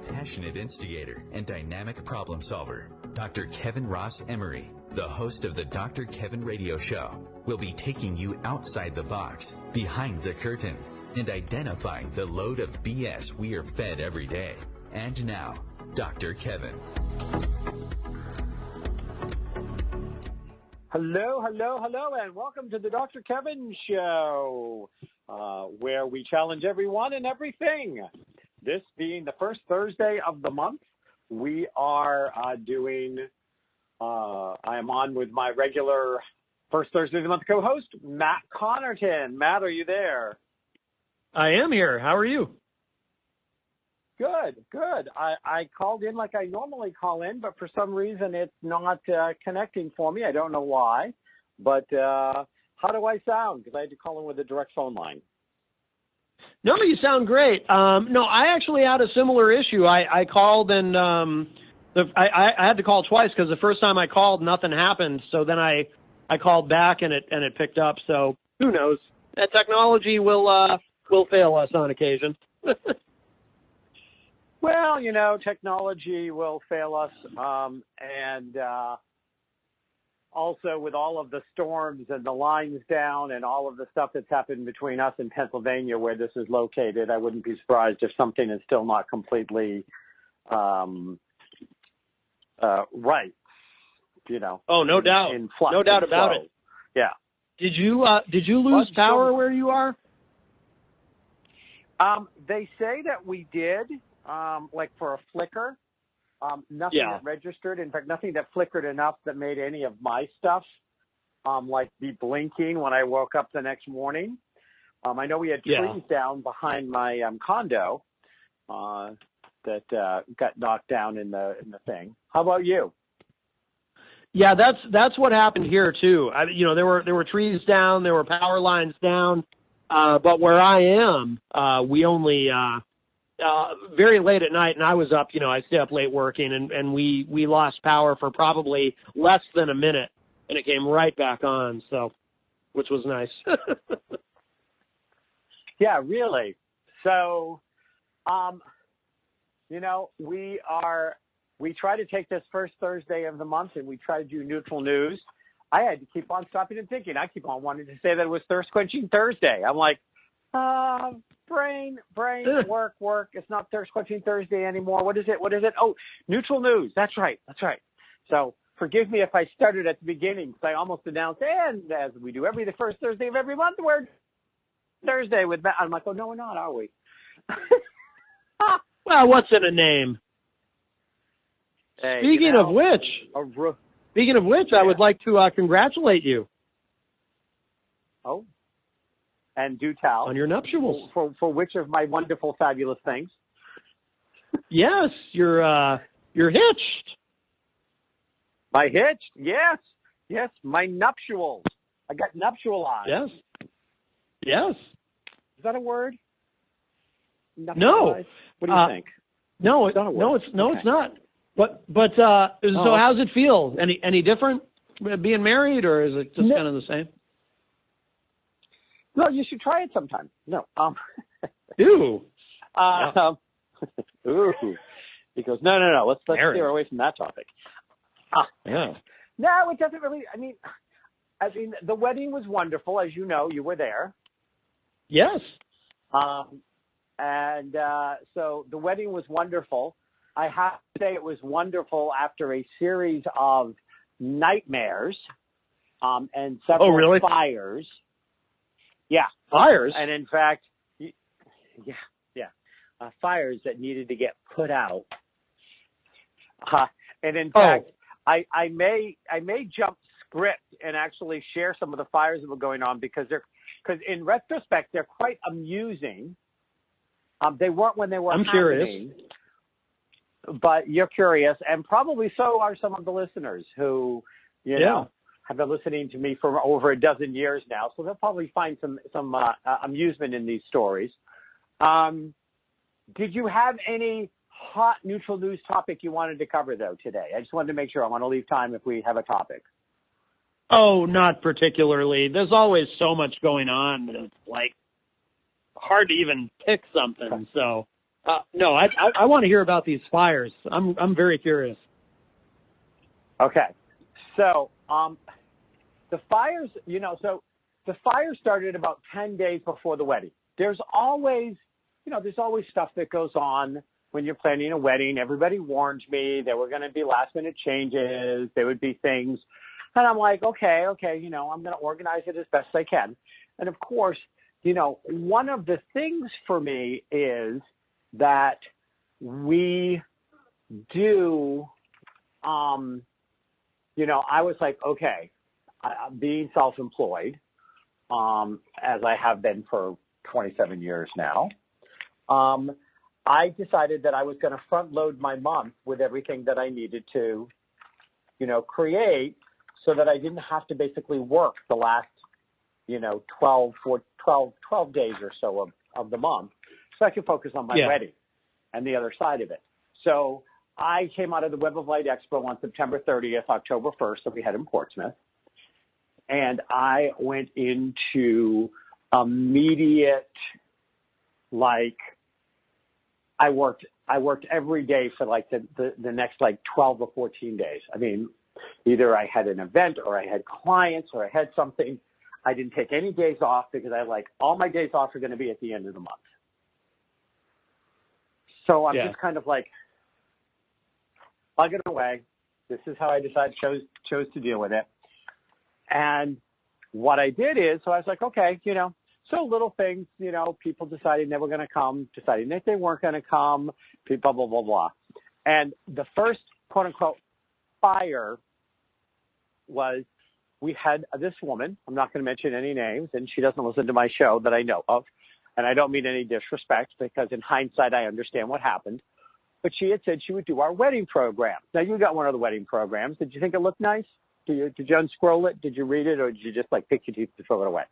passionate instigator and dynamic problem solver. Dr. Kevin Ross Emery, the host of the Dr. Kevin Radio Show, will be taking you outside the box, behind the curtain, and identifying the load of BS we are fed every day. And now, Dr. Kevin. Hello, and welcome to the Dr. Kevin Show, where we challenge everyone and everything. This being the first Thursday of the month, we are I am on with my regular first Thursday of the month co-host, Matt Connarton. Matt, are you there? I am here. How are you? Good. I called in like I normally call in, but for some reason it's not connecting for me. I don't know why. But how do I sound? Because I had to call in with a direct phone line. No, you sound great. No, I actually had a similar issue. I called and I had to call twice because the first time I called, nothing happened. So then I called back and it picked up. So who knows? That technology will fail us on occasion. Well, technology will fail us, and also with all of the storms and the lines down and all of the stuff that's happened between us and Pennsylvania where this is located, I wouldn't be surprised if something is still not completely right. Oh, no doubt. In flux, no doubt about it. Yeah. Did you lose power where you are? They say that we did. Like for a flicker, nothing that registered. In fact, nothing that flickered enough that made any of my stuff like be blinking when I woke up the next morning. I know we had trees down behind my condo that got knocked down in the thing. How about you? Yeah, that's what happened here too. There were trees down, there were power lines down, but where I am, we only. Very late at night, and I was up, I stay up late working, and we lost power for probably less than a minute, and it came right back on, so, which was nice. Yeah, really. So, we try to take this first Thursday of the month, and we try to do neutral news. I had to keep on stopping and thinking. I keep on wanting to say that it was Thirst Quenching Thursday. I'm like, brain, work. It's not Thirst Quenching Thursday anymore. What is it? Oh, neutral news. That's right. So forgive me if I started at the beginning because I almost announced, and as we do the first Thursday of every month, we're Thursday with Matt. I'm like, oh, no, we're not, are we? Well, what's in a name? Hey, Speaking of which, I would like to congratulate you. Oh. And do tell. On your nuptials. For which of my wonderful, fabulous things? Yes, you're hitched. My hitched? Yes, my nuptials. I got nuptialized. Yes. Is that a word? No. What do you think? No, it's not a word. It's not. But so how's it feel? Any different being married, or is it just kind of the same? No, you should try it sometime. No. Ooh. Ooh. He goes, no. Let's steer away from that topic. Yeah. No, it doesn't really. I mean, the wedding was wonderful, as you know. You were there. Yes. And so the wedding was wonderful. I have to say it was wonderful after a series of nightmares and several fires. Yeah. Fires? And in fact, fires that needed to get put out. And in fact, I may jump script and actually share some of the fires that were going on because in retrospect, they're quite amusing. They weren't when they were happening. Curious. But you're curious, and probably so are some of the listeners who, have been listening to me for over a dozen years now, so they'll probably find some amusement in these stories. Did you have any hot neutral news topic you wanted to cover, though, today? I just wanted to make sure. I want to leave time if we have a topic. Oh, not particularly. There's always so much going on, and it's like hard to even pick something. So No, I want to hear about these fires. I'm very curious. Okay. So, the fires, so the fire started about 10 days before the wedding. There's always stuff that goes on when you're planning a wedding. Everybody warned me there were going to be last minute changes. There would be things. And I'm like, okay, I'm going to organize it as best I can. And of course, one of the things for me is that we do, I was like, okay, being self-employed, as I have been for 27 years now, I decided that I was going to front load my month with everything that I needed to, create so that I didn't have to basically work the last, 12 days or so of the month, so I could focus on my wedding and the other side of it. So I came out of the Web of Light Expo on September 30th, October 1st, that we had in Portsmouth. And I went into immediate, I worked every day for the next 12 or 14 days. I mean, either I had an event or I had clients or I had something. I didn't take any days off because all my days off are going to be at the end of the month. So I'm just kind of plug it away. This is how I chose to deal with it. And what I did is, so I was like, okay, so little things, people deciding they were going to come, deciding that they weren't going to come, blah, blah, blah, blah. And the first, quote unquote, fire was, we had this woman, I'm not going to mention any names, and she doesn't listen to my show that I know of. And I don't mean any disrespect because in hindsight, I understand what happened. But she had said she would do our wedding program. Now, you got one of the wedding programs. Did you think it looked nice? Did you unscroll it? Did you read it? Or did you just pick your teeth to throw it away?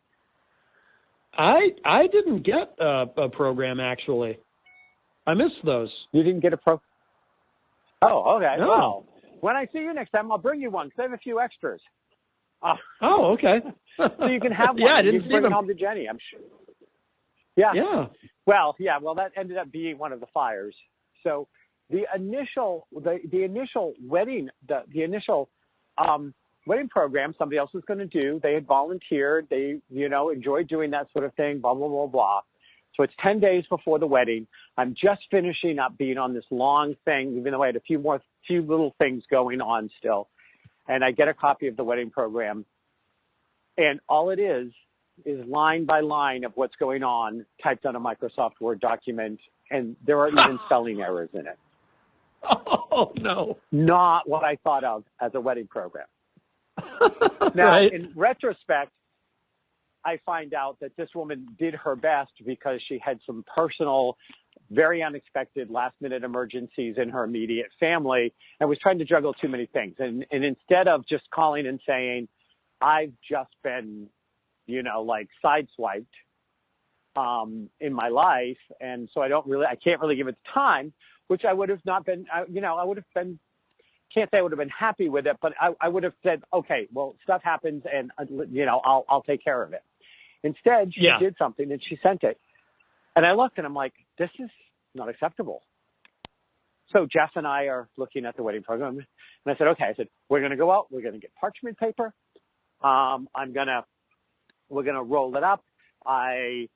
I didn't get a program, actually. I missed those. You didn't get a pro? Oh, okay. No. Well, when I see you next time, I'll bring you one because I have a few extras. Oh, okay. So you can have one. Yeah, I didn't see bring them. it home to Jenny, I'm sure. Yeah. Yeah. Well, that ended up being one of the fires. So the initial wedding, the initial wedding program, somebody else was going to do. They had volunteered. They, enjoyed doing that sort of thing, blah, blah, blah, blah. So it's 10 days before the wedding. I'm just finishing up being on this long thing, even though I had a few little things going on still. And I get a copy of the wedding program. And all it is line by line of what's going on typed on a Microsoft Word document. And there are even spelling errors in it. Oh, no. Not what I thought of as a wedding program. Now, right. In retrospect, I find out that this woman did her best because she had some personal, very unexpected last-minute emergencies in her immediate family and was trying to juggle too many things. And instead of just calling and saying, I've just been, sideswiped in my life, and so I can't really give it time, which I would have not been, I would have been, can't say I would have been happy with it, but I would have said, okay, well, stuff happens and, I'll take care of it. Instead, she did something and she sent it. And I looked and I'm like, this is not acceptable. So Jeff and I are looking at the wedding program. And I said, okay, we're going to go out. We're going to get parchment paper. We're going to roll it up. We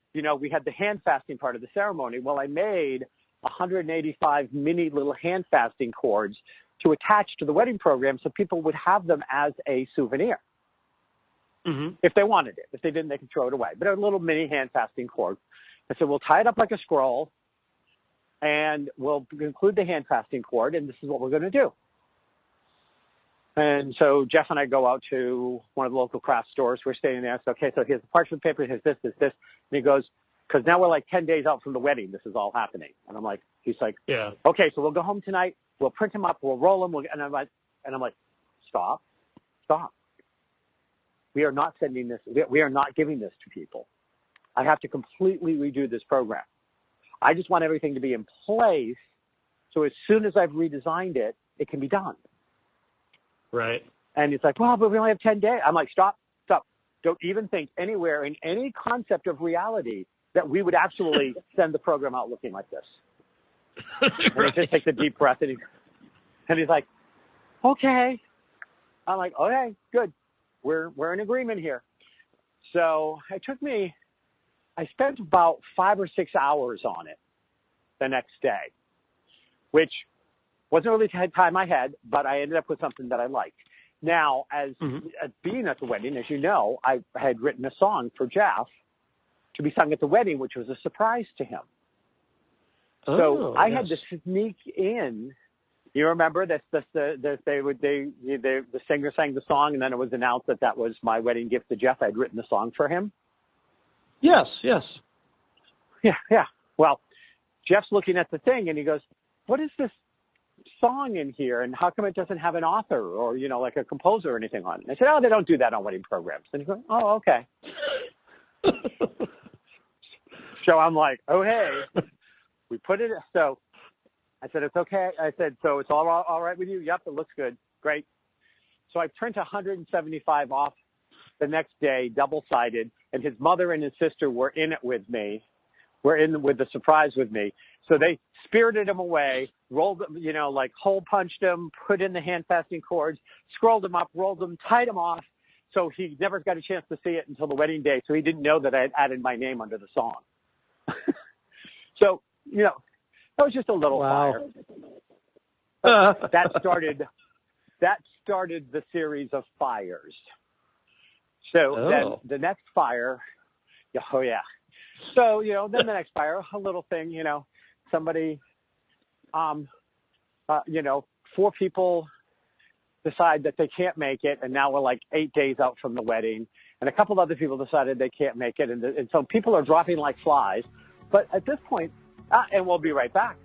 had the hand fasting part of the ceremony. Well, I made 185 mini little hand fasting cords to attach to the wedding program so people would have them as a souvenir. Mm-hmm. If they wanted it. If they didn't, they could throw it away. But a little mini hand fasting cord. I said, we'll tie it up like a scroll and we'll include the hand fasting cord, and this is what we're going to do. And so Jeff and I go out to one of the local craft stores. We're staying there. I said, okay, so here's the parchment paper, here's this. And he goes, because now we're 10 days out from the wedding. This is all happening. And I'm like, he's like, yeah. Okay, so we'll go home tonight. We'll print them up. We'll roll them. And I'm like, stop. We are not sending this. We are not giving this to people. I have to completely redo this program. I just want everything to be in place so as soon as I've redesigned it, it can be done. Right. And it's like, well, but we only have 10 days. I'm like, stop. Don't even think anywhere in any concept of reality that we would actually send the program out looking like this. And he just takes a deep breath, and he's like, okay. I'm like, okay, good. We're in agreement here. So I spent about 5 or 6 hours on it the next day, which wasn't really the time I had, but I ended up with something that I liked. Now, as being at the wedding, as you know, I had written a song for Jeff to be sung at the wedding, which was a surprise to him. So I had to sneak in. You remember that the singer sang the song, and then it was announced that was my wedding gift to Jeff. I had written the song for him. Yes. Yeah. Well, Jeff's looking at the thing, and he goes, "What is this song in here, and how come it doesn't have an author or, like a composer or anything on it?" And I said, "Oh, they don't do that on wedding programs." And he goes, "Oh, okay." So I'm like, "Oh, hey." We put it, so I said, "It's okay." I said, "So it's all right with you?" "Yep, it looks good." "Great." So I printed 175 off the next day, double-sided, and his mother and his sister were in it with me. Were in with the surprise with me. So they spirited him away, rolled him, hole punched him, put in the hand fastening cords, scrolled him up, rolled him, tied him off. So he never got a chance to see it until the wedding day. So he didn't know that I had added my name under the song. So, that was just a little fire. That started the series of fires. So then the next fire, oh yeah. So, then the next fire, a little thing, somebody, 4 people decide that they can't make it, and now we're like 8 days out from the wedding, and a couple other people decided they can't make it, and so people are dropping like flies. But at this point, and we'll be right back.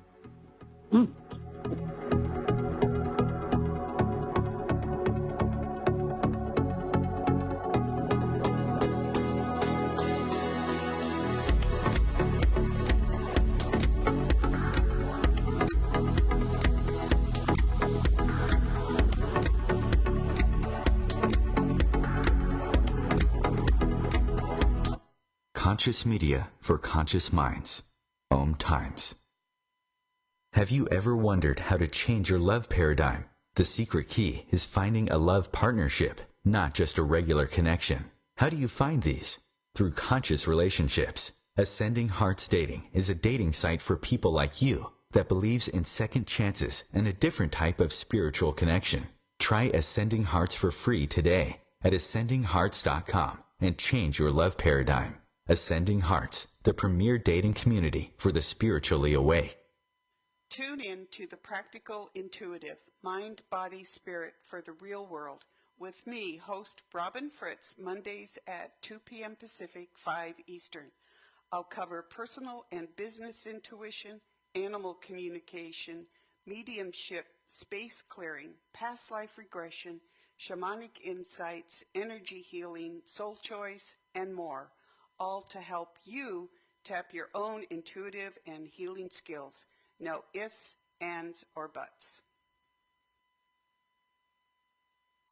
Conscious media for conscious minds. Om Times. Have you ever wondered how to change your love paradigm? The secret key is finding a love partnership, not just a regular connection. How do you find these? Through conscious relationships. Ascending Hearts Dating is a dating site for people like you that believes in second chances and a different type of spiritual connection. Try Ascending Hearts for free today at ascendinghearts.com and change your love paradigm. Ascending Hearts, the premier dating community for the spiritually awake. Tune in to The Practical Intuitive, Mind, Body, Spirit for the Real World with me, host Robin Fritz, Mondays at 2 p.m. Pacific, 5 Eastern. I'll cover personal and business intuition, animal communication, mediumship, space clearing, past life regression, shamanic insights, energy healing, soul choice, and more, all to help you tap your own intuitive and healing skills. No ifs, ands, or buts.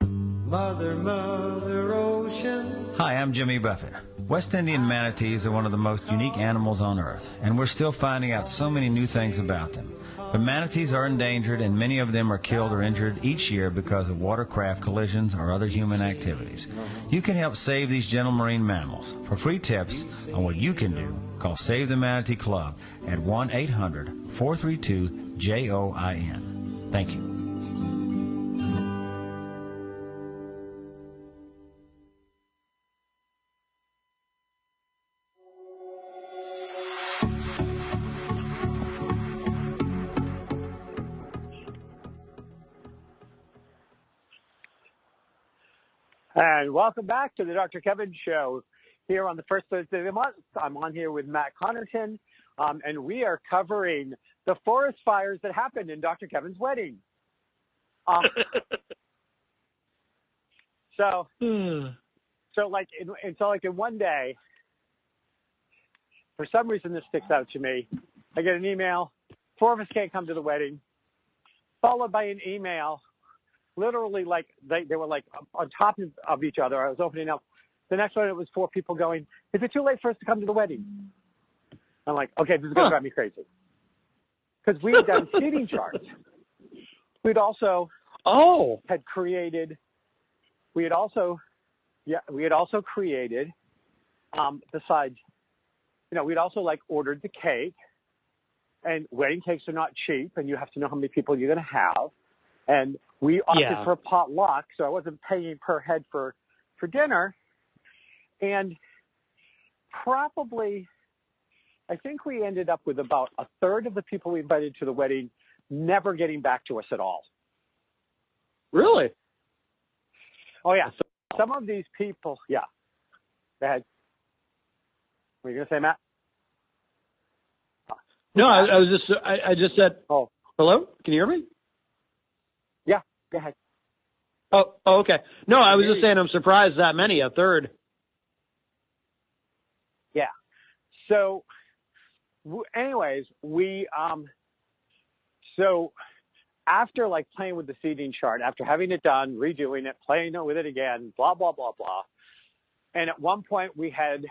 Mother, Mother Ocean. Hi, I'm Jimmy Buffett. West Indian manatees are one of the most unique animals on Earth, and we're still finding out so many new things about them. But manatees are endangered, and many of them are killed or injured each year because of watercraft collisions or other human activities. You can help save these gentle marine mammals. For free tips on what you can do, call Save the Manatee Club at 1-800-432-JOIN. Thank you. And welcome back to the Dr. Kevin Show here on the first Thursday of the month. I'm on here with Matt Connarton, and we are covering the forest fires that happened in Dr. Kevin's wedding. So in one day, for some reason this sticks out to me. I get an email, 4 of us can't come to the wedding, followed by an email. Literally, like they were like on top of each other. I was opening up. The next one, it was 4 people going, "Is it too late for us to come to the wedding?" I'm like, "Okay, this is going to drive me crazy." because we had done seating charts. We'd also had created. We had also created. Besides, we'd also like ordered the cake, and wedding cakes are not cheap, and you have to know how many people you're going to have. And we opted for a potluck, so I wasn't paying per head for dinner. And probably, I think we ended up with about a third of the people we invited to the wedding never getting back to us at all. Really? Oh, yeah. So some of these people, Go ahead. What are you going to say, Matt? No, I just said, hello? Can you hear me? Yeah, go ahead. Oh, okay. No, I was just saying I'm surprised that many, a third. Yeah. So, anyways, so after like playing with the seating chart, after having it done, redoing it, playing with it again, blah, blah, blah, blah. And at one point we had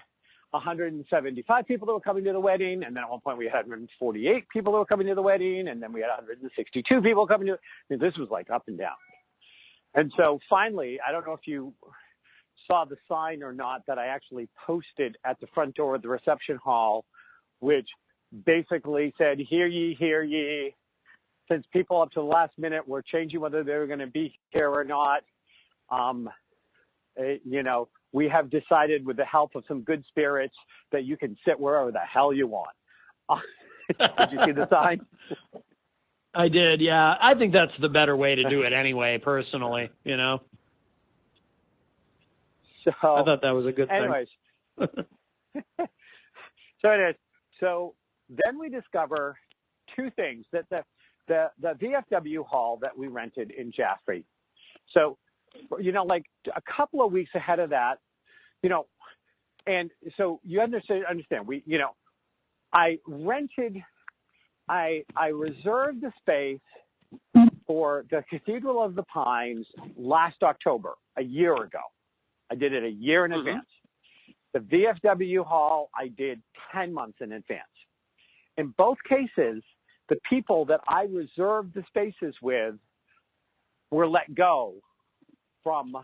175 people that were coming to the wedding. And then at one point we had 148 people that were coming to the wedding. And then we had 162 people coming to it. I mean, this was like up and down. And so finally, I don't know if you saw the sign or not that I actually posted at the front door of the reception hall, which basically said, hear ye, since people up to the last minute were changing whether they were going to be here or not. We have decided with the help of some good spirits that you can sit wherever the hell you want. Did you see the sign? I did, yeah. I think that's the better way to do it anyway, personally, So I thought that was a good thing. Anyways. So it is. So then we discover two things, that the VFW hall that we rented in Jaffrey. So, like a couple of weeks ahead of that, and so you understand, I reserved the space for the Cathedral of the Pines last October, a year ago. I did it a year in advance. The VFW hall, I did 10 months in advance. In both cases, the people that I reserved the spaces with were let go from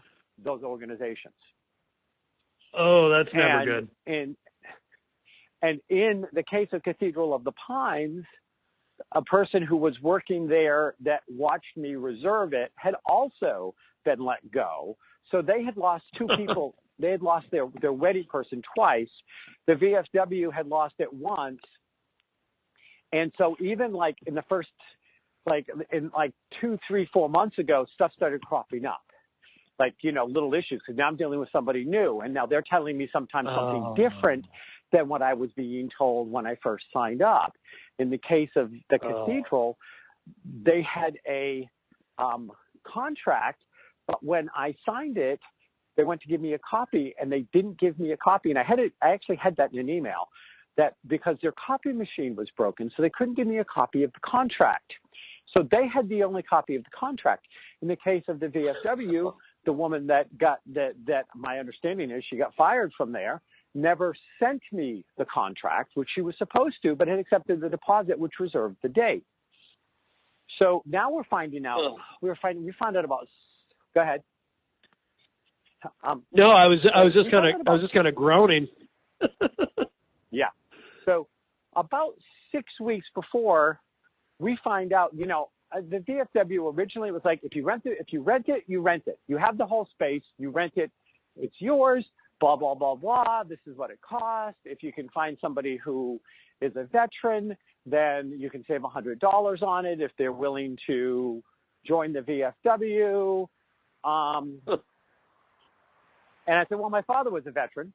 those organizations. Oh, that's never good. And in the case of Cathedral of the Pines, a person who was working there that watched me reserve it had also been let go. So they had lost two people. They had lost their wedding person twice. The VFW had lost it once. And so even like in the first, in 2, 3, 4 months ago, stuff started cropping up. Little issues. Because now I'm dealing with somebody new. And now they're telling me sometimes something different than what I was being told when I first signed up. In the case of the Cathedral, they had a contract, but when I signed it, they went to give me a copy, and they didn't give me a copy. And I actually had that in an email, that because their copy machine was broken, so they couldn't give me a copy of the contract. So they had the only copy of the contract. In the case of the VFW, the woman that my understanding is she got fired from there, never sent me the contract, which she was supposed to, but had accepted the deposit, which reserved the date. So now we're finding out. We found out about. Go ahead. No, I was just kind of groaning. Yeah. So about 6 weeks before, we find out. The VFW originally was like, if you rent it, you rent it. You have the whole space, you rent it, it's yours. Blah blah blah blah. This is what it costs. If you can find somebody who is a veteran, then you can save $100 on it if they're willing to join the VFW. And I said, well, my father was a veteran.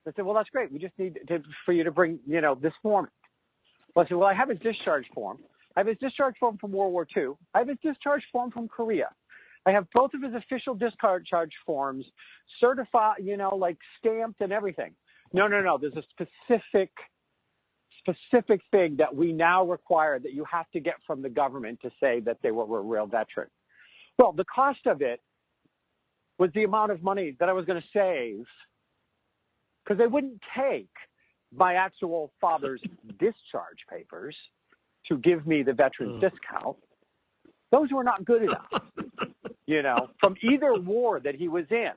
I said, well, that's great. We just need for you to bring, this form. Well, I said, well, I have his discharge form. I have his discharge form from World War II. I have his discharge form from Korea. I have both of his official discharge forms certified, stamped and everything. No. There's a specific thing that we now require that you have to get from the government to say that they were a real veteran. Well, the cost of it was the amount of money that I was going to save, because they wouldn't take my actual father's discharge papers. to give me the veterans discount, those were not good enough, you know, from either war that he was in.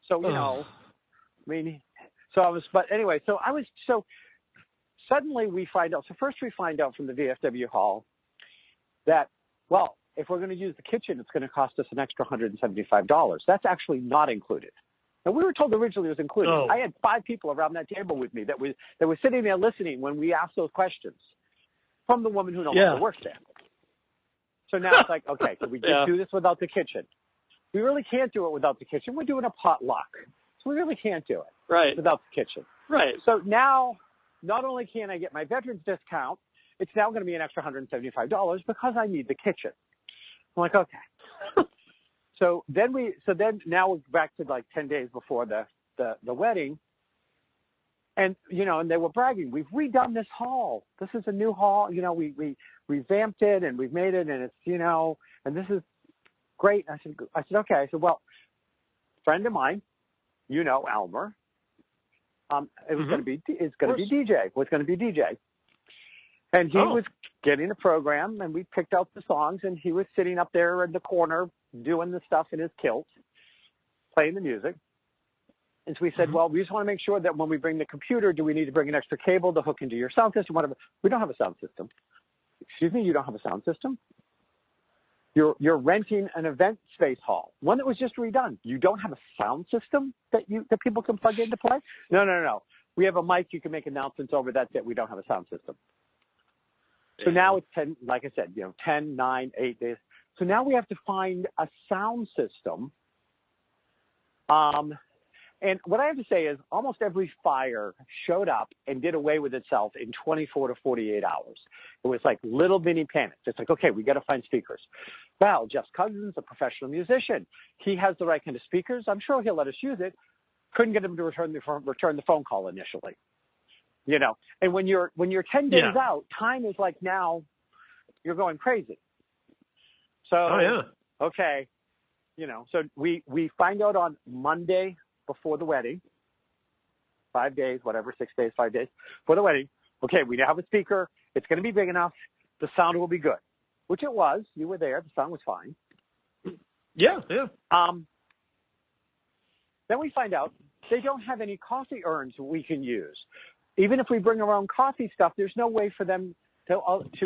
So, you know, I mean, so I was, but anyway, so suddenly we find out, so first we find out from the VFW hall that, well, if we're going to use the kitchen, it's going to cost us an extra $175. That's actually not included. And we were told originally it was included. Oh. I had 5 people around that table with me that were sitting there listening when we asked those questions from the woman who no longer works there. So now it's like, okay, can we just do this without the kitchen? We really can't do it without the kitchen. We're doing a potluck. So we really can't do it without the kitchen. Right. So now, not only can I get my veterans discount, it's now going to be an extra $175 because I need the kitchen. I'm like, okay. So then now we're back to like 10 days before the wedding. And, you know, and they were bragging, we've redone this hall. This is a new hall. You know, we revamped it and we've made it and it's, you know, and this is great. I said, okay. I said, well, friend of mine, you know, Elmer, it was going to be DJ. Was going to be DJ. And he was getting the program, and we picked out the songs, and he was sitting up there in the corner doing the stuff in his kilt, playing the music. And so we said, well, we just want to make sure that when we bring the computer, do we need to bring an extra cable to hook into your sound system? Whatever. We don't have a sound system. Excuse me, you don't have a sound system? You're renting an event space hall, one that was just redone. You don't have a sound system that people can plug in to play? No. We have a mic. You can make announcements over. That's it. We don't have a sound system. So now it's 10, like I said, you know, 10, 9, 8 days. So now we have to find a sound system. And what I have to say is almost every fire showed up and did away with itself in 24 to 48 hours. It was like little mini panic. It's like, okay, we got to find speakers. Well, Jeff Cousins, a professional musician. He has the right kind of speakers. I'm sure he'll let us use it. Couldn't get him to return the phone call initially. You know, and when you're 10 days out, time is like now you're going crazy. So, okay, you know, so we find out on Monday before the wedding, 5 days, whatever, 6 days, 5 days before the wedding. Okay, we now have a speaker. It's going to be big enough. The sound will be good, which it was. You were there. The sound was fine. Yeah. Then we find out they don't have any coffee urns we can use. Even if we bring our own coffee stuff, there's no way for them to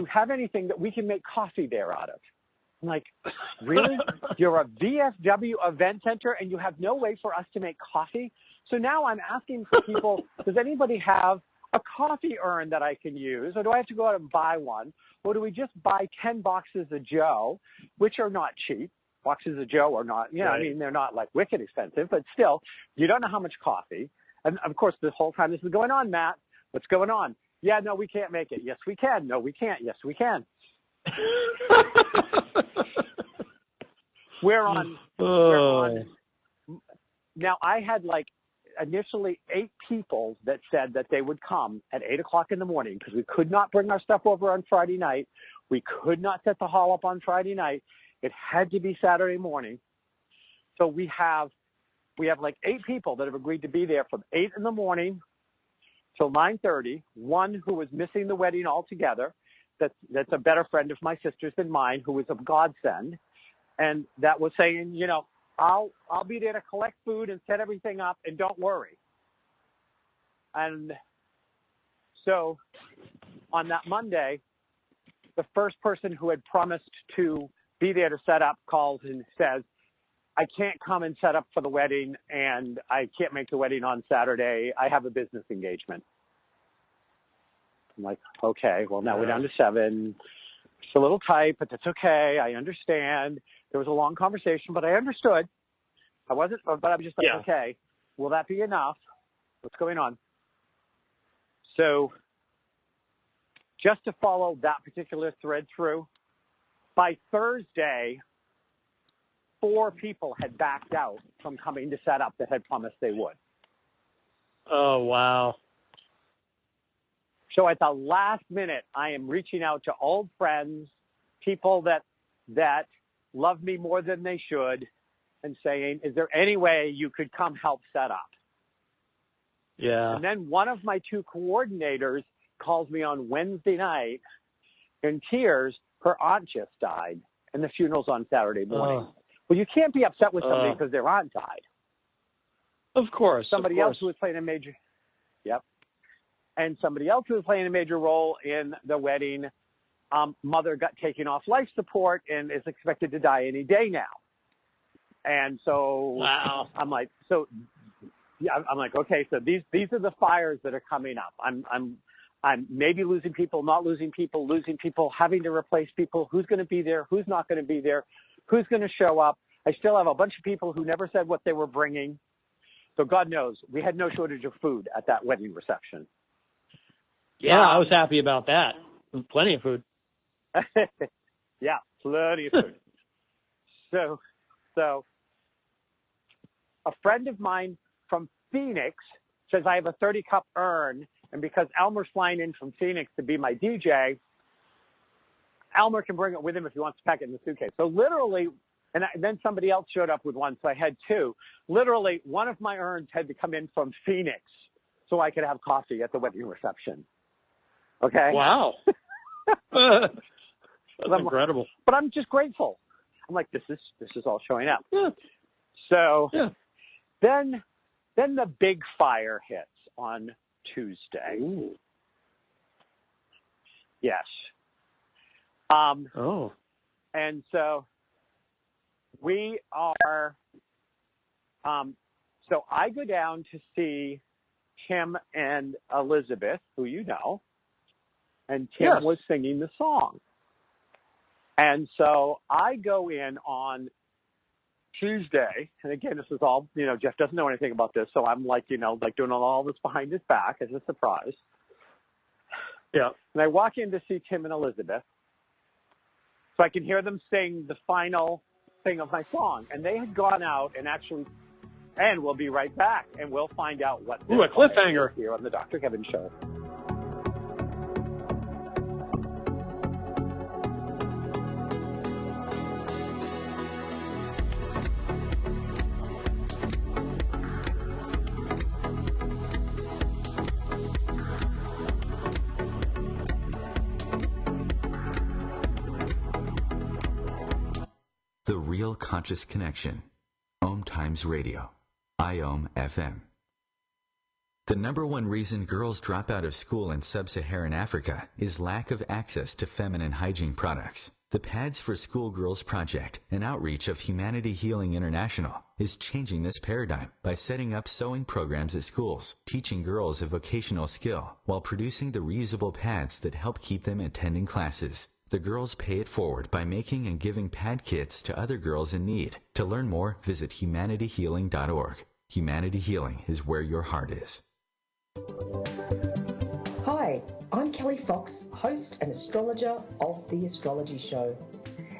have anything that we can make coffee there out of. I'm like, really? You're a VFW event center and you have no way for us to make coffee? So now I'm asking for people, does anybody have a coffee urn that I can use? Or do I have to go out and buy one? Or do we just buy 10 boxes of Joe, which are not cheap? Boxes of Joe are not, you know, I mean, they're not like wicked expensive, but still, you don't know how much coffee. And of course, the whole time this is going on, Matt, what's going on? Yeah, no, we can't make it. Yes, we can. No, we can't. Yes, we can. We're on. Now, I had like initially 8 people that said that they would come at 8 o'clock in the morning because we could not bring our stuff over on Friday night. We could not set the hall up on Friday night. It had to be Saturday morning. So we have like 8 people that have agreed to be there from 8 in the morning till 9:30. One who was missing the wedding altogether. That's a better friend of my sister's than mine, who was a godsend, and that was saying, you know, I'll be there to collect food and set everything up, and don't worry. And so on that Monday, the first person who had promised to be there to set up calls and says, I can't come and set up for the wedding, and I can't make the wedding on Saturday. I have a business engagement. I'm like, okay, well, now we're down to 7. It's a little tight, but that's okay. I understand. There was a long conversation, but I understood. I was just like, okay, will that be enough? What's going on? So just to follow that particular thread through, by Thursday, 4 people had backed out from coming to set up that had promised they would. Oh, wow. So at the last minute, I am reaching out to old friends, people that love me more than they should, and saying, is there any way you could come help set up? Yeah. And then one of my 2 coordinators calls me on Wednesday night in tears, her aunt just died, and the funeral's on Saturday morning. Well, you can't be upset with somebody because their aunt died. Of course. Somebody else who was playing a major, and somebody else who was playing a major role in the wedding, mother got taken off life support and is expected to die any day now. And so I'm like, okay, so these are the fires that are coming up. I'm maybe losing people, not losing people, having to replace people. Who's going to be there? Who's not going to be there? Who's going to show up? I still have a bunch of people who never said what they were bringing. So God knows, we had no shortage of food at that wedding reception. Yeah, I was happy about that. Plenty of food. Yeah, plenty of food. So a friend of mine from Phoenix says I have a 30-cup urn, and because Elmer's flying in from Phoenix to be my DJ, Elmer can bring it with him if he wants to pack it in the suitcase. So literally, and then somebody else showed up with one, so I had two. Literally, one of my urns had to come in from Phoenix so I could have coffee at the wedding reception. Okay? Wow. That's incredible. But I'm just grateful. I'm like, this is all showing up. Yeah. So then the big fire hits on Tuesday. Ooh. Yes. And so we are, so I go down to see Tim and Elizabeth, who you know, and Tim was singing the song. And so I go in on Tuesday, and again, this is all, Jeff doesn't know anything about this, so I'm like doing all this behind his back as a surprise. Yeah. And I walk in to see Tim and Elizabeth, so I can hear them sing the final thing of my song. And they had gone out and we'll be right back, and we'll find out what. Ooh, a cliffhanger here on the Dr. Kevin Show. The Real Conscious Connection. Ohm Times Radio. IOM FM. The number one reason girls drop out of school in sub-Saharan Africa is lack of access to feminine hygiene products. The Pads for Schoolgirls Project, an outreach of Humanity Healing International, is changing this paradigm by setting up sewing programs at schools, teaching girls a vocational skill, while producing the reusable pads that help keep them attending classes. The girls pay it forward by making and giving pad kits to other girls in need. To learn more, visit humanityhealing.org. Humanity Healing is where your heart is. Hi, I'm Kelly Fox, host and astrologer of The Astrology Show.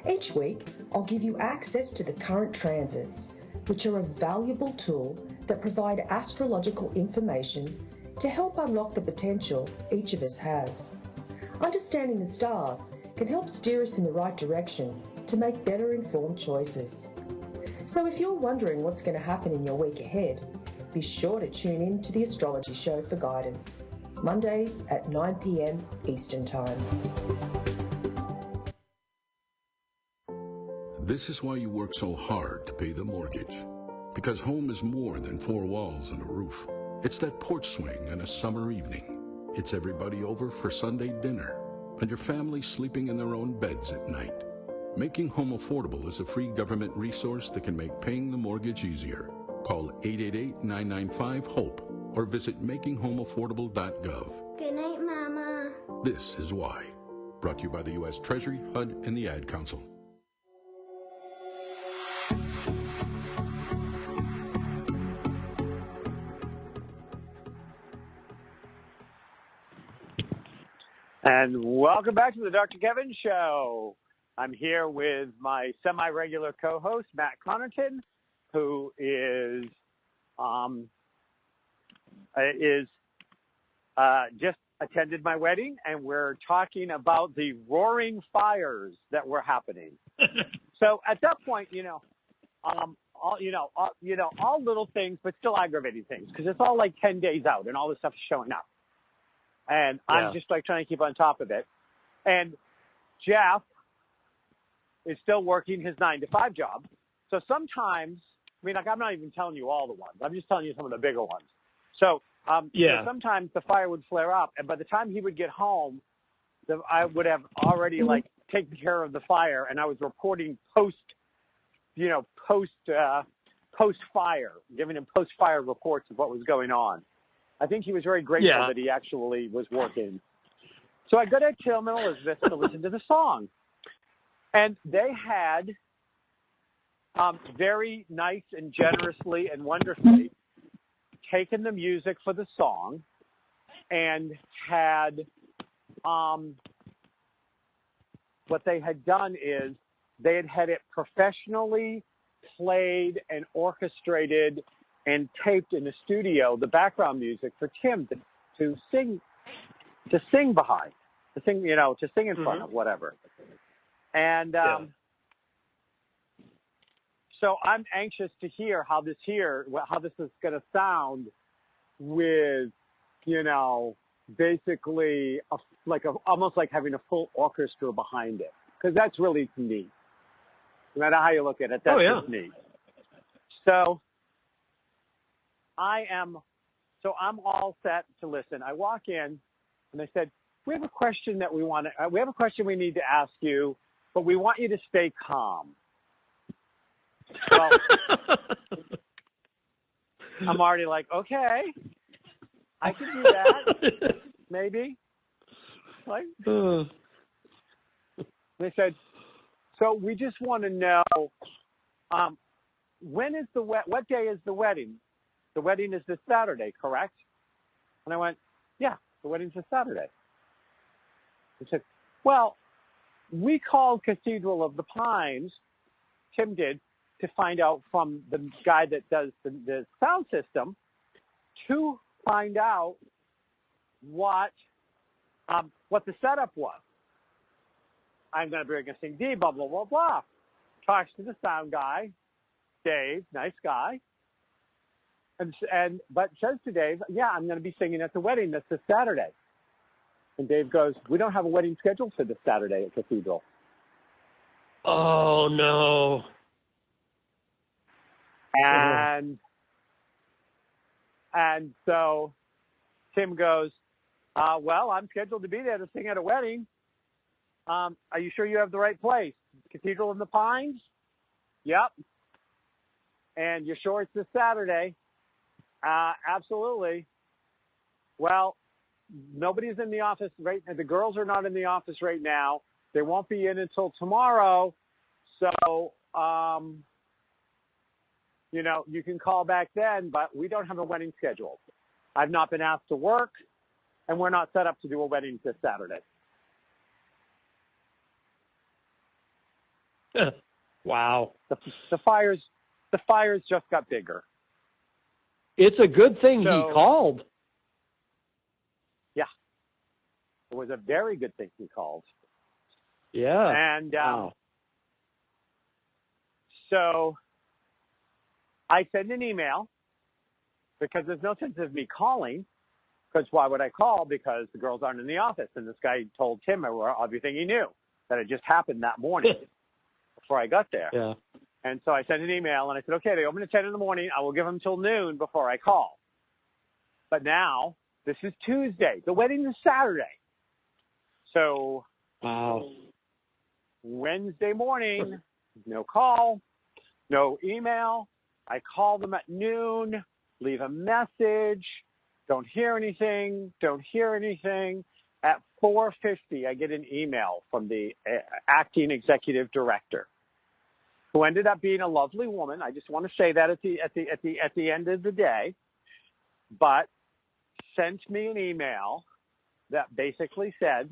Each week, I'll give you access to the current transits, which are a valuable tool that provide astrological information to help unlock the potential each of us has. Understanding the stars can help steer us in the right direction to make better informed choices. So if you're wondering what's going to happen in your week ahead, be sure to tune in to The Astrology Show for guidance, Mondays at 9 p.m. Eastern Time. This is why you work so hard to pay the mortgage. Because home is more than four walls and a roof. It's that porch swing and a summer evening. It's everybody over for Sunday dinner, and your family sleeping in their own beds at night. Making Home Affordable is a free government resource that can make paying the mortgage easier. Call 888-995-HOPE or visit makinghomeaffordable.gov. Good night, Mama. This is why. Brought to you by the U.S. Treasury, HUD, and the Ad Council. And welcome back to the Dr. Kevin Show. I'm here with my semi-regular co-host, Matt Connarton, who just attended my wedding, and we're talking about the roaring fires that were happening. So at that point, all little things, but still aggravating things, because it's all like 10 days out, and all this stuff is showing up. And I'm just like trying to keep on top of it. And Jeff is still working his 9-to-5 job. So sometimes, I mean, like, I'm not even telling you all the ones. I'm just telling you some of the bigger ones. So sometimes the fire would flare up, and by the time he would get home, I would have already like taken care of the fire, and I was reporting post-fire, giving him post-fire reports of what was going on. I think he was very grateful that he actually was working. So I go to Tillman Elizabeth to listen to the song. And they had very nice and generously and wonderfully taken the music for the song and had what they had done is they had it professionally played and orchestrated and taped in the studio, the background music for Tim to sing behind, to sing in front of, whatever. And so I'm anxious to hear how this is going to sound with, basically almost like having a full orchestra behind it, because that's really neat. No matter how you look at it, that's just neat. So I'm all set to listen. I walk in and they said, we have a question we need to ask you, but we want you to stay calm. Well, I'm already like, okay, I can do that, maybe. Like, they said, so we just want to know, what day is the wedding? The wedding is this Saturday, correct? And I went, yeah, the wedding's this Saturday. He said, well, we called Cathedral of the Pines, Tim did, to find out from the guy that does the sound system, to find out what the setup was. I'm going to bring a sing D, blah, blah, blah, blah. Talks to the sound guy, Dave, nice guy. But says to Dave, yeah, I'm going to be singing at the wedding that's this Saturday. And Dave goes, we don't have a wedding scheduled for this Saturday at Cathedral. Oh, no. And so Tim goes, well, I'm scheduled to be there to sing at a wedding. Are you sure you have the right place? Cathedral in the Pines? Yep. And you're sure it's this Saturday? Absolutely. Well, nobody's in the office right now. The girls are not in the office right now. They won't be in until tomorrow. So, you can call back then, but we don't have a wedding scheduled. I've not been asked to work, and we're not set up to do a wedding this Saturday. Wow. The fires just got bigger. It's a good thing he called. Yeah. It was a very good thing he called. Yeah. And so I send an email because there's no sense of me calling, because why would I call? Because the girls aren't in the office. And this guy told Tim everything he knew, that it just happened that morning before I got there. Yeah. And so I sent an email and I said, okay, they open at 10 in the morning. I will give them till noon before I call. But now this is Tuesday. The wedding is Saturday. So Wednesday morning, no call, no email. I call them at noon, leave a message, don't hear anything. At 4:50, I get an email from the acting executive director, who ended up being a lovely woman. I just want to say that at the end of the day, but sent me an email that basically said,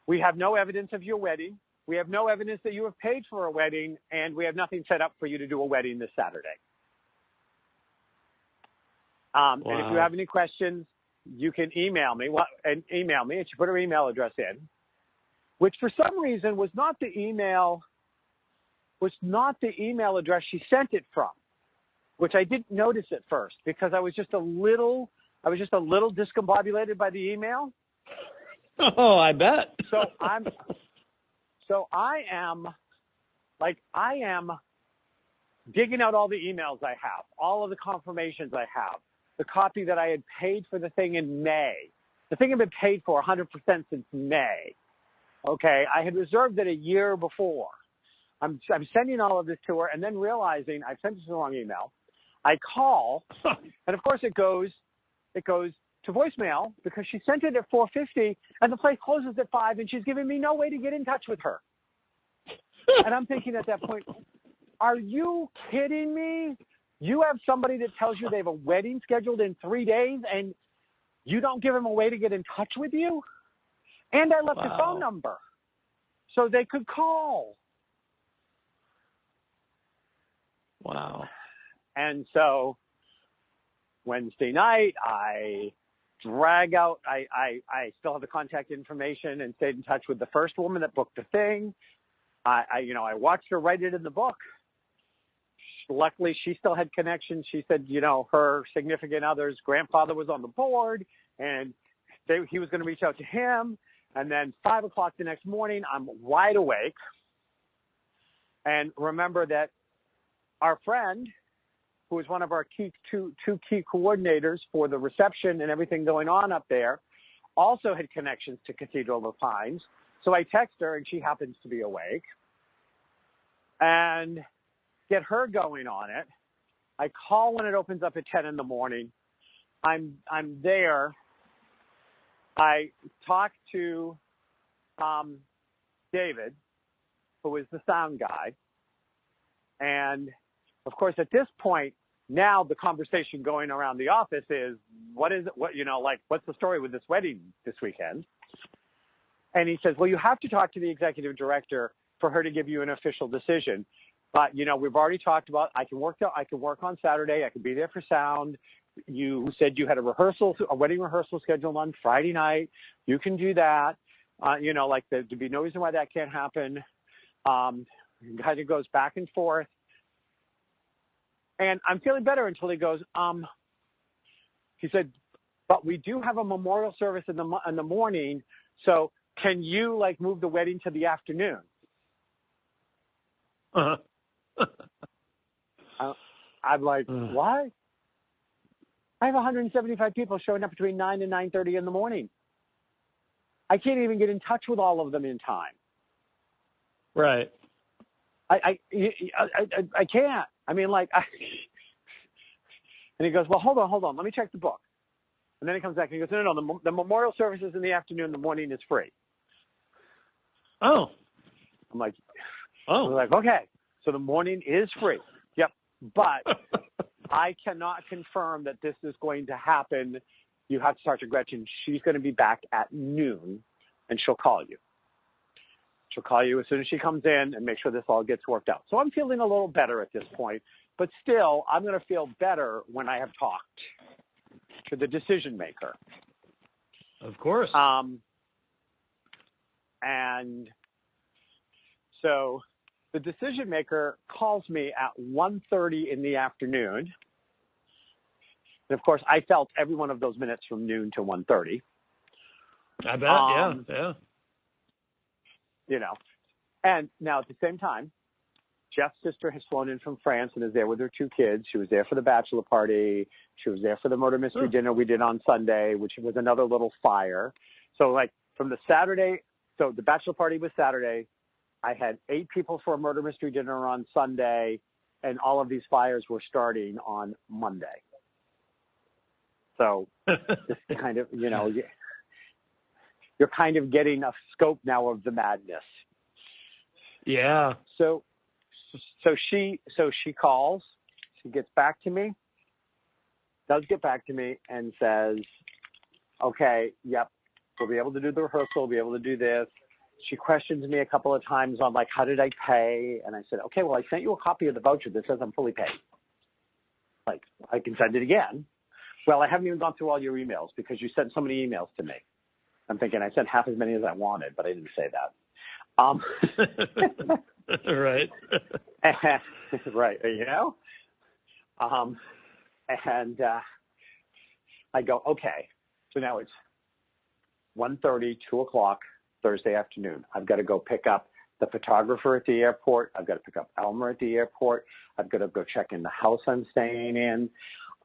we have no evidence of your wedding. We have no evidence that you have paid for a wedding, and we have nothing set up for you to do a wedding this Saturday. And if you have any questions, you can email me. And she put her email address in, which for some reason was not the email address she sent it from, which I didn't notice at first because I was just a little discombobulated by the email. Oh, I bet. So So I am digging out all the emails I have, all of the confirmations I have, the copy that I had paid for the thing in May. The thing had been paid for 100% since May. Okay, I had reserved it a year before. I'm sending all of this to her and then realizing I've sent it to the wrong email. I call, and of course it goes to voicemail because she sent it at 4:50 and the place closes at 5 and she's giving me no way to get in touch with her. And I'm thinking at that point, are you kidding me? You have somebody that tells you they have a wedding scheduled in 3 days and you don't give them a way to get in touch with you? And I left a phone number so they could call. Wow. And so Wednesday night, I drag out, I still have the contact information and stayed in touch with the first woman that booked the thing. I watched her write it in the book. Luckily, she still had connections. She said, her significant other's grandfather was on the board and he was going to reach out to him. And then 5 o'clock the next morning, I'm wide awake. And remember that our friend, who was one of our two key coordinators for the reception and everything going on up there, also had connections to Cathedral of Pines. So I text her, and she happens to be awake, and get her going on it. I call when it opens up at 10 in the morning. I'm there. I talk to David, who is the sound guy, and of course, at this point, now the conversation going around the office is, what's the story with this wedding this weekend? And he says, well, you have to talk to the executive director for her to give you an official decision. But, we've already talked about, I can work on Saturday. I can be there for sound. You said you had a wedding rehearsal scheduled on Friday night. You can do that. There'd be no reason why that can't happen. Kind of goes back and forth. And I'm feeling better until he goes, he said, but we do have a memorial service in the morning. So can you move the wedding to the afternoon? Uh-huh. I'm like, what? I have 175 people showing up between 9 and 9:30 in the morning. I can't even get in touch with all of them in time. Right. I can't. And he goes, well, hold on. Let me check the book. And then he comes back and he goes, no, the memorial service is in the afternoon. The morning is free. Oh. I'm like, oh. I'm like, okay. So the morning is free. Yep. But I cannot confirm that this is going to happen. You have to talk to Gretchen. She's going to be back at noon and she'll call you. She'll call you as soon as she comes in and make sure this all gets worked out. So I'm feeling a little better at this point, but still I'm going to feel better when I have talked to the decision maker. Of course. And so the decision maker calls me at 1:30 in the afternoon. And of course I felt every one of those minutes from noon to 1:30. I bet. Yeah. And now at the same time, Jeff's sister has flown in from France and is there with her 2 kids. She was there for the bachelor party. She was there for the murder mystery dinner we did on Sunday, which was another little fire. So from the Saturday, so the bachelor party was Saturday. I had 8 people for a murder mystery dinner on Sunday, and all of these fires were starting on Monday. So this kind of, you're kind of getting a scope now of the madness. Yeah. So she calls, she gets back to me, and says, okay, yep, we'll be able to do the rehearsal, we'll be able to do this. She questions me a couple of times on how did I pay? And I said, okay, well, I sent you a copy of the voucher that says I'm fully paid. I can send it again. Well, I haven't even gone through all your emails because you sent so many emails to me. I'm thinking I sent half as many as I wanted, but I didn't say that. Right. Right. And I go, okay. So now it's 1:30, 2 o'clock Thursday afternoon. I've got to go pick up the photographer at the airport. I've got to pick up Elmer at the airport. I've got to go check in the house I'm staying in.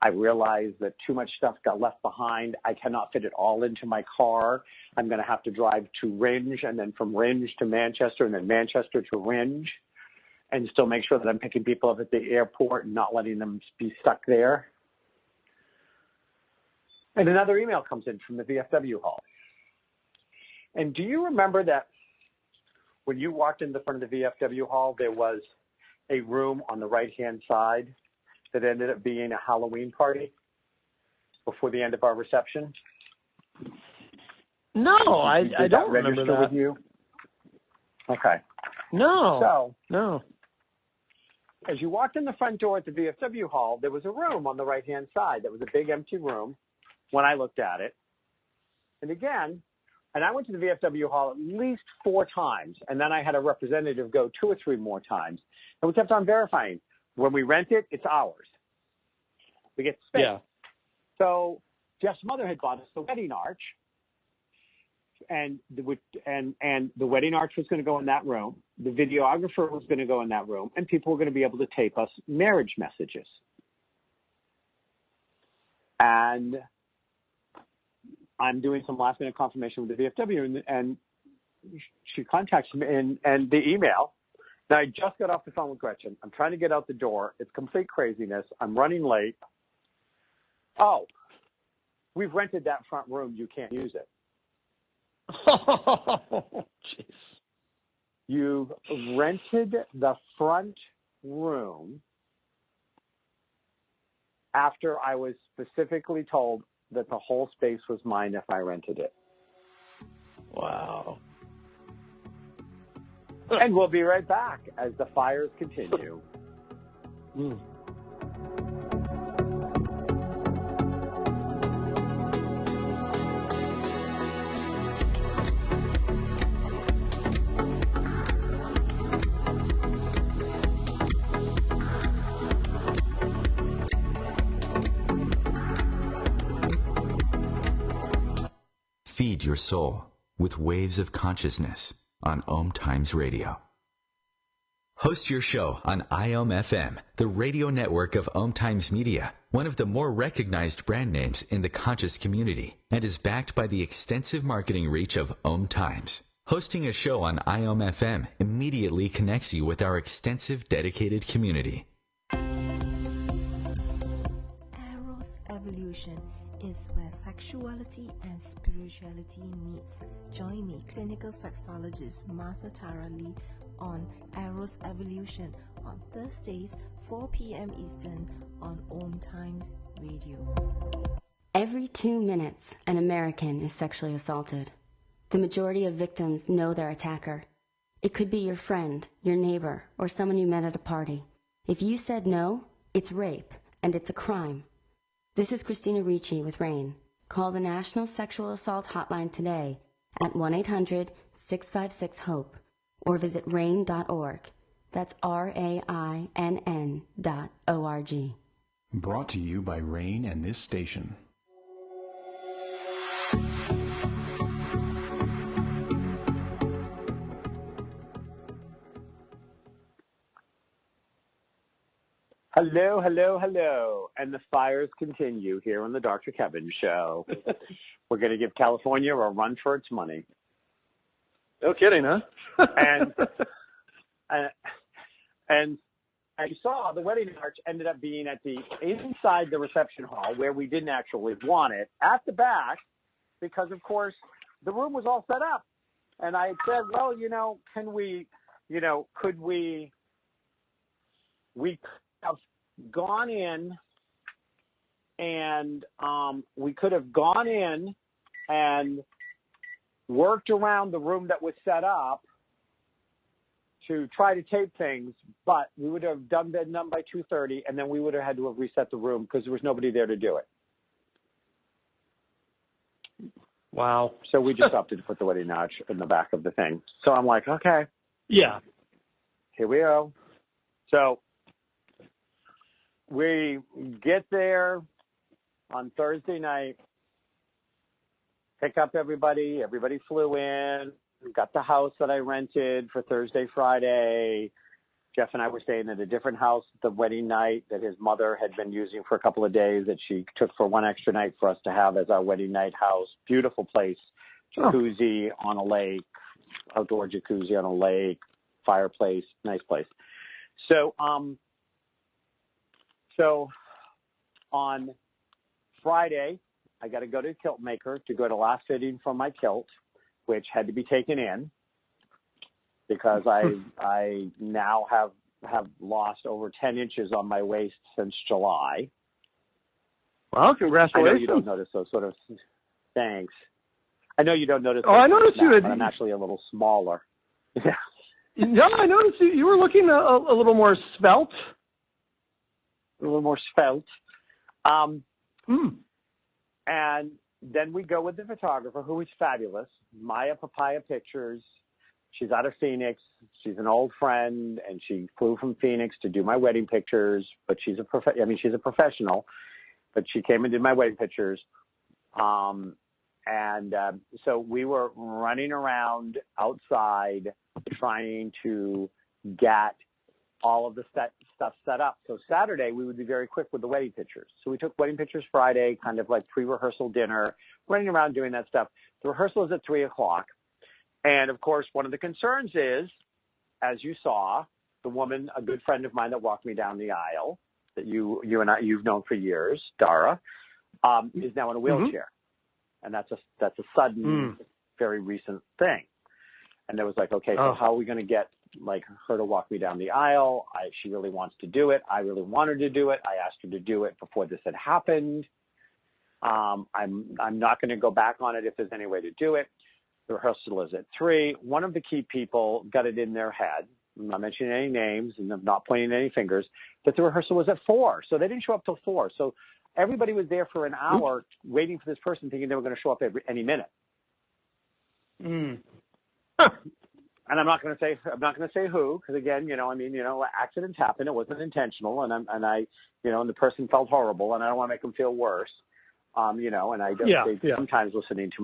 I realized that too much stuff got left behind. I cannot fit it all into my car. I'm going to have to drive to Ringe, and then from Ringe to Manchester, and then Manchester to Ringe, and still make sure that I'm picking people up at the airport and not letting them be stuck there. And another email comes in from the VFW hall. And do you remember that when you walked in the front of the VFW hall, there was a room on the right-hand side that ended up being a Halloween party before the end of our reception? No, I don't remember that. With you? Okay. No. As you walked in the front door at the VFW hall, there was a room on the right-hand side that was a big empty room when I looked at it. And again, and I went to the VFW hall at least 4 times, and then I had a representative go 2 or 3 more times. And we kept on verifying. When we rent it, it's ours. We get space. Yeah. So Jeff's mother had bought us the wedding arch, and the wedding arch was going to go in that room. The videographer was going to go in that room, and people were going to be able to tape us marriage messages. And I'm doing some last-minute confirmation with the VFW, and she contacts me, and the email. Now, I just got off the phone with Gretchen. I'm trying to get out the door. It's complete craziness. I'm running late. Oh, we've rented that front room. You can't use it. Oh, jeez. You rented the front room after I was specifically told that the whole space was mine if I rented it. Wow. And we'll be right back as the fires continue. Feed your soul with waves of consciousness on Om Times Radio. Host your show on IOM FM, the radio network of Om Times Media, one of the more recognized brand names in the conscious community, and is backed by the extensive marketing reach of Om Times. Hosting a show on IOM FM immediately connects you with our extensive dedicated community. Eros Evolution is where sexuality and spirituality meets. Join me, clinical sexologist Martha Tara Lee, on Eros Evolution on Thursdays, 4 p.m. Eastern on Om Times Radio. Every 2 minutes, an American is sexually assaulted. The majority of victims know their attacker. It could be your friend, your neighbor, or someone you met at a party. If you said no, it's rape, and it's a crime. This is Christina Ricci with RAIN. Call the National Sexual Assault Hotline today at 1-800-656-HOPE or visit RAIN.org. That's RAINN.org. Brought to you by RAIN and this station. Hello, hello, hello. And the fires continue here on the Dr. Kevin Show. We're going to give California a run for its money. No kidding, huh? and as you saw, the wedding arch ended up being at the inside the reception hall where we didn't actually want it, at the back, because, of course, the room was all set up. And I said, well, could we have gone in and we could have gone in and worked around the room that was set up to try to tape things, but we would have done by 2:30, and then we would have had to have reset the room because there was nobody there to do it. Wow. So we just opted to put the wedding arch in the back of the thing. So I'm like, okay. Yeah. Here we go. So we get there on Thursday night, pick up everybody. Everybody flew in. got the house that I rented for Thursday, Friday. Jeff and I were staying at a different house the wedding night that his mother had been using for a couple of days that she took for one extra night for us to have as our wedding night house. Beautiful place, jacuzzi on a lake, outdoor jacuzzi on a lake, fireplace, nice place. So on Friday, I got to go to a kilt maker to go to last fitting for my kilt, which had to be taken in because I now have lost over 10 inches on my waist since July. Well, congratulations. I know you don't notice those sort of thanks. I know you don't notice. I noticed you. But I'm actually a little smaller. No, I noticed you were looking a little more svelte. A little more svelte. And then we go with the photographer, who is fabulous, Maya Papaya Pictures. She's out of Phoenix. She's an old friend, and she flew from Phoenix to do my wedding pictures. But she's a professional. But she came and did my wedding pictures. So we were running around outside trying to get all of the stuff set up. So Saturday, we would be very quick with the wedding pictures. So we took wedding pictures Friday, kind of like pre-rehearsal dinner, running around doing that stuff. The rehearsal is at 3 o'clock. And, of course, one of the concerns is, as you saw, the woman, a good friend of mine that walked me down the aisle, that you've known for years, Dara, is now in a wheelchair. And that's a sudden, very recent thing. And it was like, okay, so how are we going to get her to walk me down the aisle? She really wants to do it. I really want her to do it. I asked her to do it before this had happened. I'm not going to go back on it if there's any way to do it. The rehearsal is at 3. One of the key people got it in their head. I'm not mentioning any names and I'm not pointing any fingers, that the rehearsal was at 4. So they didn't show up till 4. So everybody was there for an hour waiting for this person, thinking they were going to show up any minute. And I'm not going to say who, because again, accidents happen. It wasn't intentional, and and the person felt horrible, and I don't want to make them feel worse. They sometimes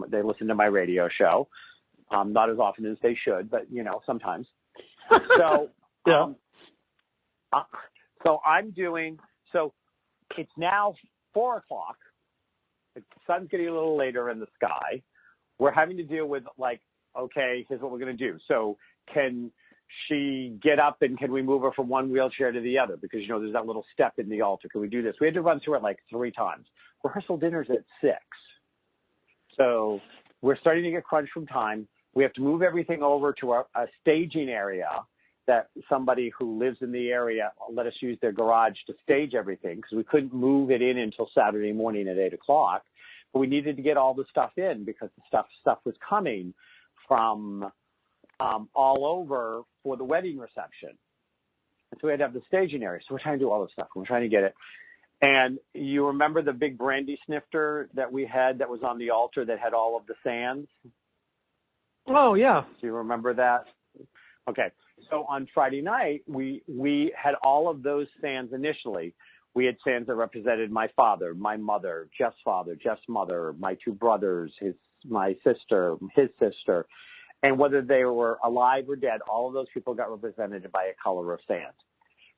they listen to my radio show, not as often as they should, but sometimes. So so it's now 4 o'clock. The sun's getting a little later in the sky. We're having to deal with okay, here's what we're going to do. So can she get up and can we move her from one wheelchair to the other? Because, there's that little step in the altar. Can we do this? We had to run through it 3 times. Rehearsal dinner's at 6. So we're starting to get crunched from time. We have to move everything over to a staging area that somebody who lives in the area let us use their garage to stage everything because we couldn't move it in until Saturday morning at 8 o'clock. But we needed to get all the stuff in because the stuff was coming from all over for the wedding reception. And so we had to have the staging area. So we're trying to do all this stuff. We're trying to get it. And you remember the big brandy snifter that we had that was on the altar that had all of the sands? Oh, yeah. Do you remember that? Okay. So on Friday night, we had all of those sands initially. We had sands that represented my father, my mother, Jeff's father, Jeff's mother, my 2 brothers, my sister, his sister. And whether they were alive or dead, all of those people got represented by a color of sand.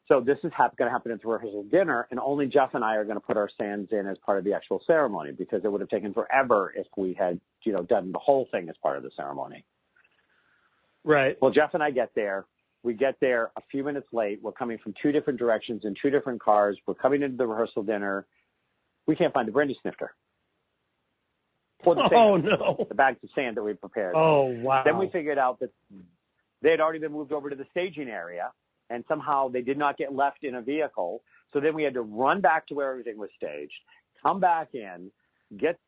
So this is going to happen at the rehearsal dinner, and only Jeff and I are going to put our sands in as part of the actual ceremony because it would have taken forever if we had, done the whole thing as part of the ceremony. Right. Well, Jeff and I get there. We get there a few minutes late. We're coming from 2 different directions in 2 different cars. We're coming into the rehearsal dinner. We can't find the brandy snifter. No. The bags of sand that we prepared. Oh, wow. Then we figured out that they had already been moved over to the staging area, and somehow they did not get left in a vehicle. So then we had to run back to where everything was staged, come back in,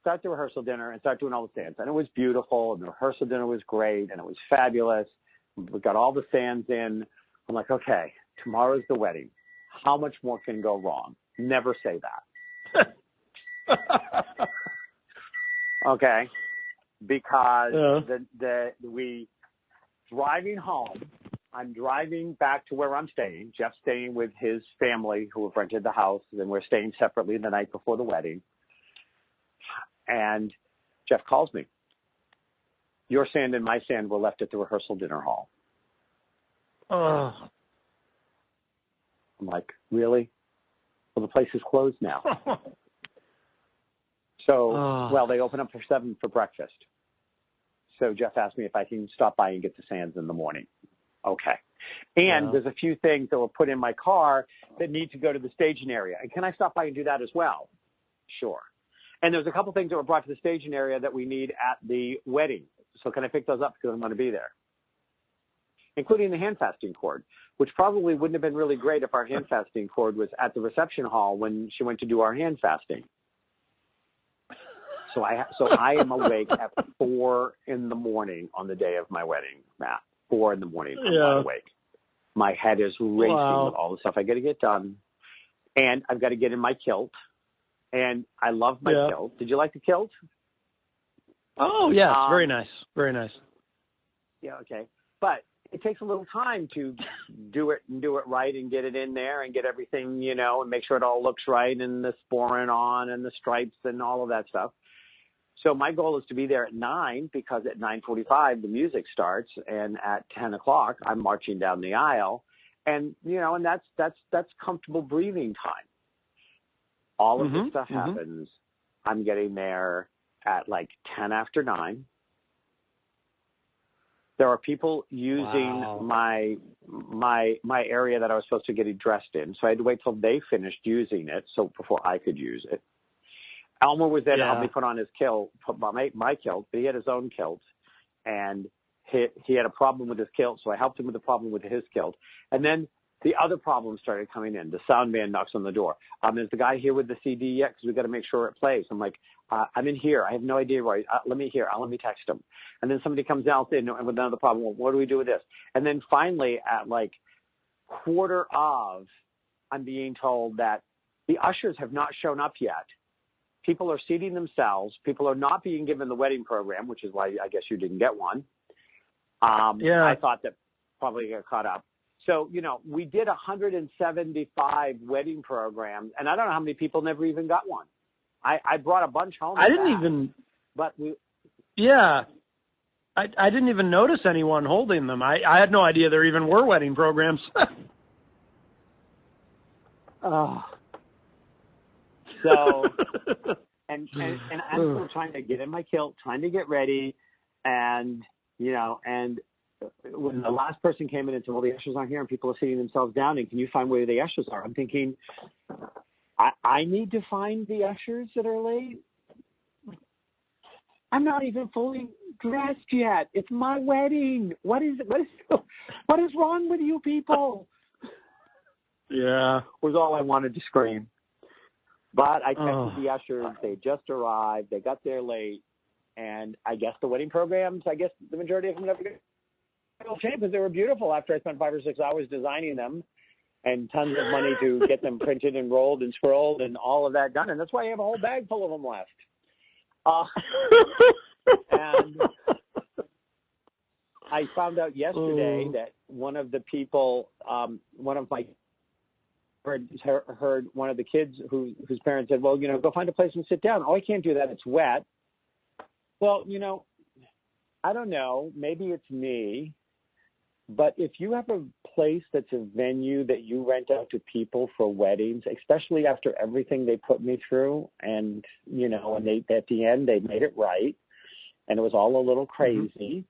start the rehearsal dinner, and start doing all the sands. And it was beautiful, and the rehearsal dinner was great, and it was fabulous. We got all the sands in. I'm like, okay, tomorrow's the wedding. How much more can go wrong? Never say that. Okay, because we driving home, I'm driving back to where I'm staying. Jeff's staying with his family who have rented the house, and we're staying separately the night before the wedding. And Jeff calls me. your sand and my sand were left at the rehearsal dinner hall. Oh. I'm like, really? Well, the place is closed now. So, well, they open up for 7 for breakfast. So Jeff asked me if I can stop by and get the sands in the morning. Okay. And there's a few things that were put in my car that need to go to the staging area. And can I stop by and do that as well? Sure. And there's a couple things that were brought to the staging area that we need at the wedding. So can I pick those up because I'm going to be there? Including the hand fasting cord, which probably wouldn't have been really great if our hand fasting cord was at the reception hall when she went to do our hand fasting. So I am awake at 4 in the morning on the day of my wedding, Matt. 4 in the morning, I'm wide awake. My head is racing with all the stuff I got to get done. And I've got to get in my kilt. And I love my kilt. Did you like the kilt? Oh, yes. Very nice. Very nice. Yeah, okay. But it takes a little time to do it right and get it in there and get everything, and make sure it all looks right and the sporin on and the stripes and all of that stuff. So my goal is to be there at 9 because at 9:45 the music starts, and at 10 o'clock I'm marching down the aisle, and and that's comfortable breathing time. All of this stuff happens. I'm getting there at like 10 after 9. There are people using my area that I was supposed to get dressed in, so I had to wait till they finished using it so before I could use it. Elmer was there to help me put on his kilt, my kilt, but he had his own kilt, and he had a problem with his kilt, so I helped him with the problem with his kilt. And then the other problems started coming in. The sound man knocks on the door. Is the guy here with the CD yet? Because we got to make sure it plays. I'm like, I'm in here. I have no idea where. Let me text him. And then somebody comes out with another problem. Well, what do we do with this? And then finally, at like 1:45, I'm being told that the ushers have not shown up yet. People are seating themselves. People are not being given the wedding program, which is why I guess you didn't get one. I thought that probably got caught up. So, we did 175 wedding programs, and I don't know how many people never even got one. I brought a bunch home. I didn't even. But we. Yeah. I didn't even notice anyone holding them. I had no idea there even were wedding programs. So, and I'm still trying to get in my kilt, trying to get ready, and when the last person came in and said, well, the ushers aren't here and people are sitting themselves down, and can you find where the ushers are? I'm thinking, I need to find the ushers that are late. I'm not even fully dressed yet. It's my wedding. What is wrong with you people? Yeah. Was all I wanted to scream. But I texted the ushers. They just arrived. They got there late. And I guess the wedding programs, the majority of them never got changed because they were beautiful after I spent 5 or 6 hours designing them and tons of money to get them printed and rolled and scrolled and all of that done. And that's why I have a whole bag full of them left. And I found out yesterday that one of the people, one of my heard one of the kids whose parents said, well, go find a place and sit down. Oh, I can't do that. It's wet. Well, I don't know. Maybe it's me. But if you have a place that's a venue that you rent out to people for weddings, especially after everything they put me through, and, and they, at the end, they made it right. And it was all a little crazy,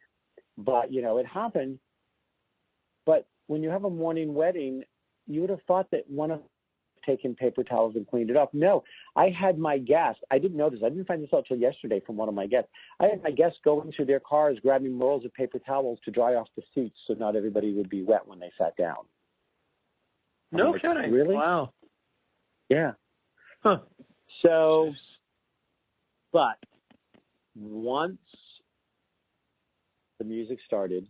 but, it happened. But when you have a morning wedding, you would have thought that one of them taken paper towels and cleaned it up. No, I had my guest. I didn't notice. I didn't find this out till yesterday from one of my guests. I had my guests going through their cars, grabbing rolls of paper towels to dry off the seats so not everybody would be wet when they sat down. No kidding. Really? Wow. Yeah. Huh. So, but once the music started,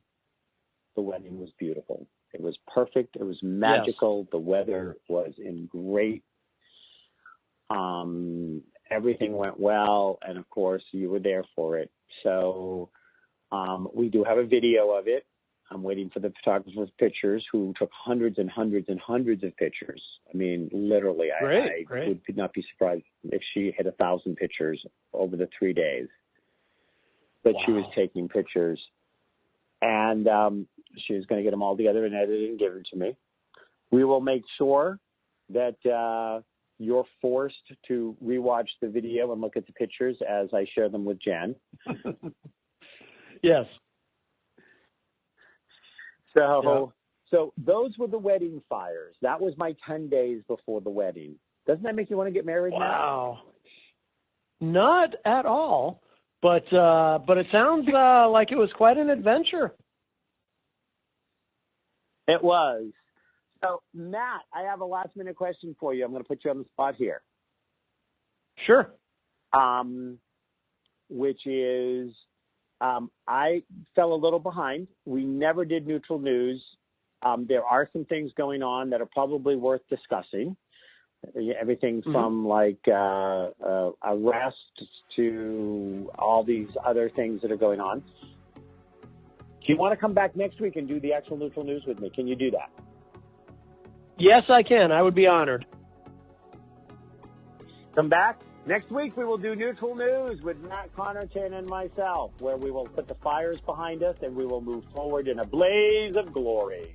the wedding was beautiful. It was perfect. It was magical. Yes. The weather was in great. Everything went well, and of course, you were there for it. So we do have a video of it. I'm waiting for the photographer's pictures, who took hundreds and hundreds and hundreds of pictures. I mean, literally, I would not be surprised if she had 1,000 pictures over the 3 days. that she was taking pictures. And she was going to get them all together and edited and give them to me. We will make sure that you're forced to rewatch the video and look at the pictures as I share them with Jen. Yes. So those were the wedding fires. That was my 10 days before the wedding. Doesn't that make you want to get married now? Wow. Not at all. But it sounds like it was quite an adventure. It was. So, Matt, I have a last-minute question for you. I'm going to put you on the spot here. Sure. Which is, I fell a little behind. We never did neutral news. There are some things going on that are probably worth discussing. Everything from arrests to all these other things that are going on. Do you want to come back next week and do the actual neutral news with me? Can you do that? Yes, I can. I would be honored. Come back. Next week we will do neutral news with Matt Connarton and myself, where we will put the fires behind us and we will move forward in a blaze of glory.